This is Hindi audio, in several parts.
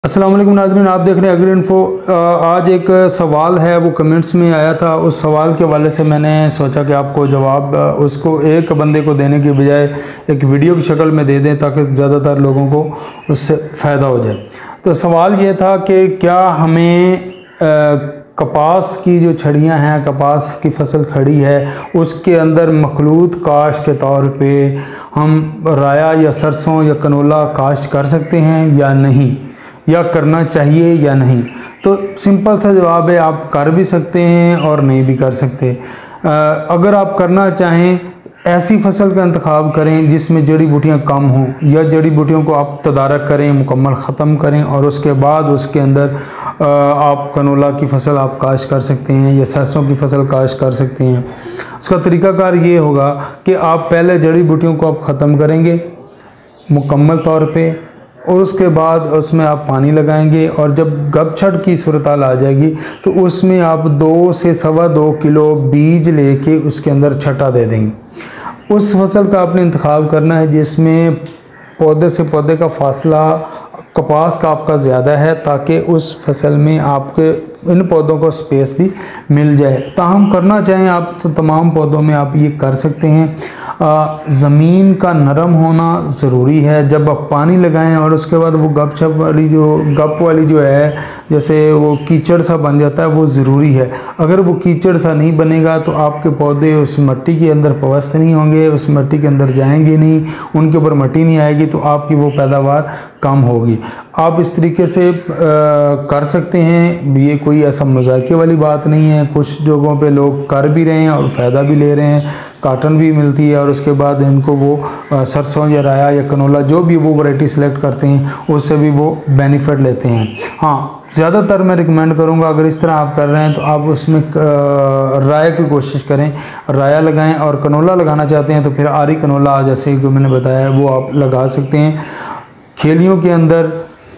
अस्सलाम वालेकुम नाज़रीन, आप देख रहे हैं एग्री इन्फो। आज एक सवाल है वो कमेंट्स में आया था। उस सवाल के हवाले से मैंने सोचा कि आपको जवाब उसको एक बंदे को देने की बजाय एक वीडियो की शक्ल में दे दें ताकि ज़्यादातर लोगों को उससे फ़ायदा हो जाए। तो सवाल ये था कि क्या हमें कपास की जो छड़ियाँ हैं, कपास की फसल खड़ी है, उसके अंदर मखलूत काश्त के तौर पे हम राया या सरसों या कनोला काश्त कर सकते हैं या नहीं, या करना चाहिए या नहीं। तो सिंपल सा जवाब है, आप कर भी सकते हैं और नहीं भी कर सकते। अगर आप करना चाहें ऐसी फसल का इंतखाब करें जिसमें जड़ी बूटियाँ कम हों, या जड़ी बूटियों को आप तदारक करें, मुकम्मल ख़त्म करें और उसके बाद उसके अंदर आप कनोला की फसल आप काश्त कर सकते हैं या सरसों की फसल काश्त कर सकते हैं। उसका तरीक़ाकार ये होगा कि आप पहले जड़ी बूटियों को आप ख़त्म करेंगे मुकम्मल तौर पे, और उसके बाद उसमें आप पानी लगाएंगे और जब गबछड़ की सूरत हाल आ जाएगी तो उसमें आप 2 से सवा 2 किलो बीज लेके उसके अंदर छटा दे देंगे। उस फसल का आपने इंतखाब करना है जिसमें पौधे से पौधे का फासला कपास का आपका ज़्यादा है, ताकि उस फसल में आपके इन पौधों को स्पेस भी मिल जाए। ताहम करना चाहें आप तो तमाम पौधों में आप ये कर सकते हैं। ज़मीन का नरम होना ज़रूरी है। जब आप पानी लगाएं और उसके बाद वो गप वाली जो है, जैसे वो कीचड़ सा बन जाता है, वो ज़रूरी है। अगर वो कीचड़ सा नहीं बनेगा तो आपके पौधे उस मिट्टी के अंदर पवस्त नहीं होंगे, उस मिट्टी के अंदर जाएंगे नहीं, उनके ऊपर मिट्टी नहीं आएगी, तो आपकी वो पैदावार कम होगी। आप इस तरीके से कर सकते हैं। ये कोई ऐसा मजाके वाली बात नहीं है। कुछ जगहों पे लोग कर भी रहे हैं और फ़ायदा भी ले रहे हैं, काटन भी मिलती है और उसके बाद इनको वो सरसों या राया या कनोला जो भी वो वैरायटी सेलेक्ट करते हैं उससे भी वो बेनिफिट लेते हैं। हाँ, ज़्यादातर मैं रिकमेंड करूँगा अगर इस तरह आप कर रहे हैं तो आप उसमें राया की कोशिश करें, राया लगाएं। और कनोला लगाना चाहते हैं तो फिर आरी कनोला जैसे कि मैंने बताया वो आप लगा सकते हैं। खेलियों के अंदर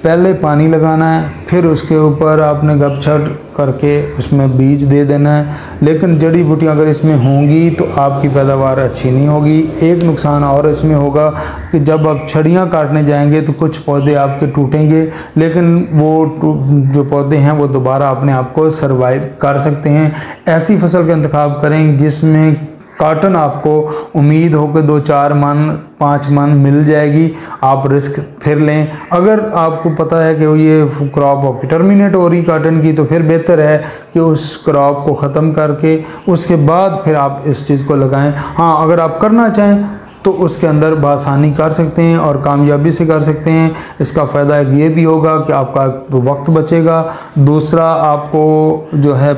पहले पानी लगाना है, फिर उसके ऊपर आपने गपछड़ करके उसमें बीज दे देना है। लेकिन जड़ी बूटियाँ अगर इसमें होंगी तो आपकी पैदावार अच्छी नहीं होगी। एक नुकसान और इसमें होगा कि जब आप छड़ियाँ काटने जाएंगे तो कुछ पौधे आपके टूटेंगे, लेकिन वो जो पौधे हैं वो दोबारा अपने आप को सर्वाइव कर सकते हैं। ऐसी फसल का इंतखाब करें जिसमें काटन आपको उम्मीद हो कि 2-4 मन 5 मन मिल जाएगी, आप रिस्क फिर लें। अगर आपको पता है कि ये क्रॉप आपकी टर्मिनेट हो रही काटन की, तो फिर बेहतर है कि उस क्रॉप को ख़त्म करके उसके बाद फिर आप इस चीज़ को लगाएं। हाँ, अगर आप करना चाहें तो उसके अंदर बआसानी कर सकते हैं और कामयाबी से कर सकते हैं। इसका फ़ायदा एक ये भी होगा कि आपका वक्त बचेगा। दूसरा, आपको जो है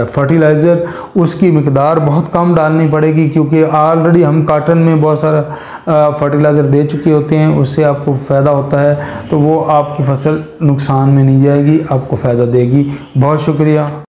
फर्टिलाइज़र उसकी मिकदार बहुत कम डालनी पड़ेगी, क्योंकि ऑलरेडी हम काटन में बहुत सारा फर्टिलाइज़र दे चुके होते हैं, उससे आपको फ़ायदा होता है। तो वो आपकी फसल नुकसान में नहीं जाएगी, आपको फ़ायदा देगी। बहुत शुक्रिया।